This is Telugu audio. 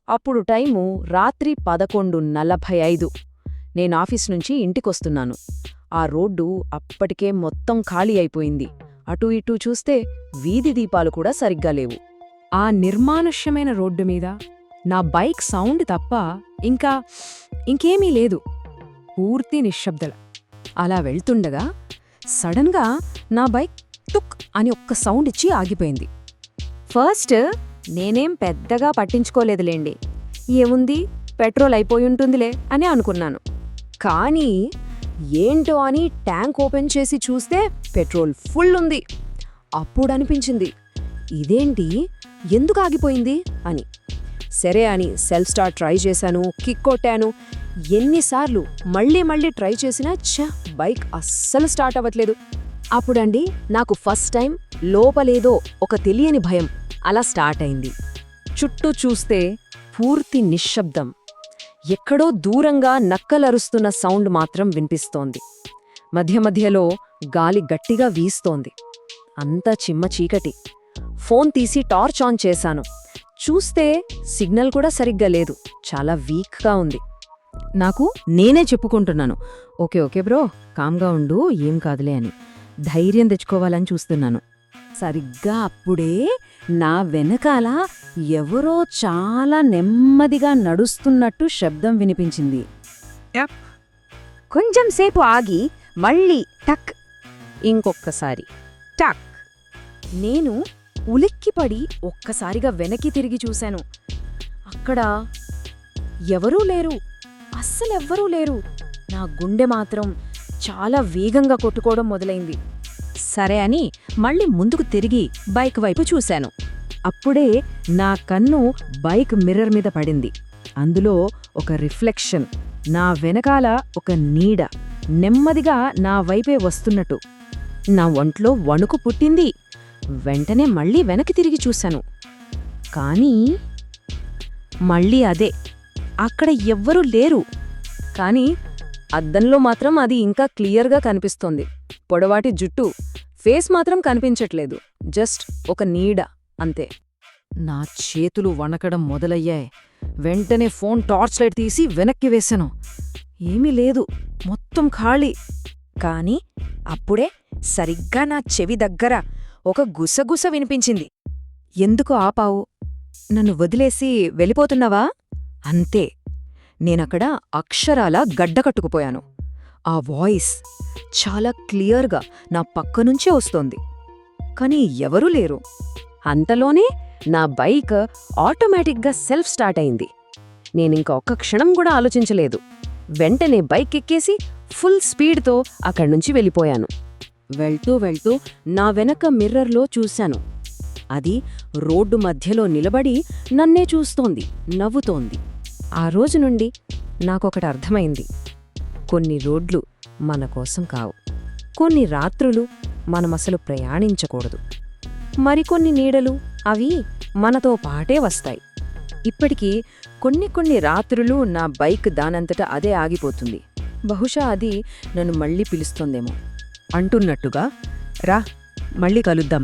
అప్పుడు టైము రాత్రి 11:45. నేనాఫీస్ నుంచి ఇంటికొస్తున్నాను. ఆ రోడ్డు అప్పటికే మొత్తం ఖాళీ అయిపోయింది. అటూ ఇటూ చూస్తే వీధి దీపాలు కూడా సరిగ్గా లేవు. ఆ నిర్మానుష్యమైన రోడ్డు మీద నా బైక్ సౌండ్ తప్ప ఇంకేమీ లేదు. పూర్తి నిశ్శబ్దల. అలా వెళ్తుండగా సడన్గా నా బైక్ తుక్ అని ఒక్క సౌండ్ ఇచ్చి ఆగిపోయింది. ఫస్ట్ నేనేం పెద్దగా పట్టించుకోలేదులేండి, ఏముంది పెట్రోల్ అయిపోయుంటుందిలే అని అనుకున్నాను. కానీ ఏంటో అని ట్యాంక్ ఓపెన్ చేసి చూస్తే పెట్రోల్ ఫుల్ ఉంది. అప్పుడనిపించింది, ఇదేంటి, ఎందుకు ఆగిపోయింది అని. సరే అని సెల్ఫ్ స్టార్ట్ ట్రై చేశాను, కిక్ కొట్టాను. ఎన్నిసార్లు మళ్ళీ ట్రై చేసినా బైక్ అస్సలు స్టార్ట్ అవ్వట్లేదు. అప్పుడండి నాకు ఫస్ట్ టైం లోపలేదో ఒక తెలియని భయం అలా స్టార్ట్ అయింది. చుట్టూ చూస్తే పూర్తి నిశ్శబ్దం. ఎక్కడో దూరంగా నక్కలరుస్తున్న సౌండ్ మాత్రం వినిపిస్తోంది. మధ్యలో గాలి గట్టిగా వీస్తోంది. అంతా చిమ్మ చీకటి. ఫోన్ తీసి టార్చ్ ఆన్ చేశాను. చూస్తే సిగ్నల్ కూడా సరిగ్గా లేదు, చాలా వీక్గా ఉంది. నాకు నేనే చెప్పుకుంటున్నాను, ఓకే బ్రో, కామ్గా ఉండు, ఏం కాదులే అని. ధైర్యం తెచ్చుకోవాలని చూస్తున్నాను. సరిగ్గా అప్పుడే నా వెనకాల ఎవరో చాలా నెమ్మదిగా నడుస్తున్నట్టు శబ్దం వినిపించింది. కొంచెం సేపు ఆగి మళ్ళీ టక్, ఇంకొక్కసారి టక్. నేను ఉలిక్కిపడి ఒక్కసారిగా వెనక్కి తిరిగి చూశాను. అక్కడ ఎవరూ లేరు, అస్సలెవ్వరూ లేరు. నా గుండె మాత్రం చాలా వేగంగా కొట్టుకోవడం మొదలైంది. సరే అని మళ్ళీ ముందుకు తిరిగి బైక్ వైపు చూశాను. అప్పుడే నా కన్ను బైక్ మిర్రర్ మీద పడింది. అందులో ఒక రిఫ్లెక్షన్, నా వెనకాల ఒక నీడ నెమ్మదిగా నా వైపే వస్తున్నట్టు. నా ఒంట్లో వణుకు పుట్టింది. వెంటనే మళ్ళీ వెనక్కి తిరిగి చూశాను. కానీ మళ్ళీ అదే, అక్కడ ఎవ్వరూ లేరు. కానీ అద్దంలో మాత్రం అది ఇంకా క్లియర్గా కనిపిస్తోంది. పొడవాటి జుట్టు, ఫేస్ మాత్రం కనిపించట్లేదు, జస్ట్ ఒక నీడ అంతే. నా చేతులు వణకడం మొదలయ్యాయి. వెంటనే ఫోన్ టార్చ్ లైట్ తీసి వెనక్కి వేశాను. ఏమీ లేదు, మొత్తం ఖాళీ. కాని అప్పుడే సరిగ్గా నా చెవి దగ్గర ఒక గుసగుస వినిపించింది. ఎందుకు ఆపావు? నన్ను వదిలేసి వెళ్ళిపోతున్నావా? అంతే. నేనక్కడ అక్షరాల గడ్డకట్టుకుపోయాను. ఆ వాయిస్ చాలా క్లియర్గా నా పక్కనుంచే వస్తోంది. కాని ఎవరూ లేరు. అంతలోనే నా బైక్ ఆటోమేటిక్గా సెల్ఫ్ స్టార్ట్ అయింది. నేనింక ఒక్క క్షణం కూడా ఆలోచించలేదు. వెంటనే బైక్ ఎక్కేసి ఫుల్ స్పీడ్తో అక్కడ్నుంచి వెళ్ళిపోయాను. వెళ్తూ నా వెనక మిర్రర్లో చూశాను. అది రోడ్డు మధ్యలో నిలబడి నన్నే చూస్తోంది, నవ్వుతోంది. ఆ రోజు నుండి నాకొకటి అర్థమైంది. కొన్ని రోడ్లు మన కోసం కావు. కొన్ని రాత్రులు మనమసలు ప్రయాణించకూడదు. మరికొన్ని నీడలు అవి మనతో పాటే వస్తాయి. ఇప్పటికీ కొన్ని రాత్రులు నా బైక్ దానంతట అదే ఆగిపోతుంది. బహుశా అది నన్ను మళ్ళీ పిలుస్తోందేమో, అంటున్నట్టుగా, రా మళ్ళీ కలుద్దాం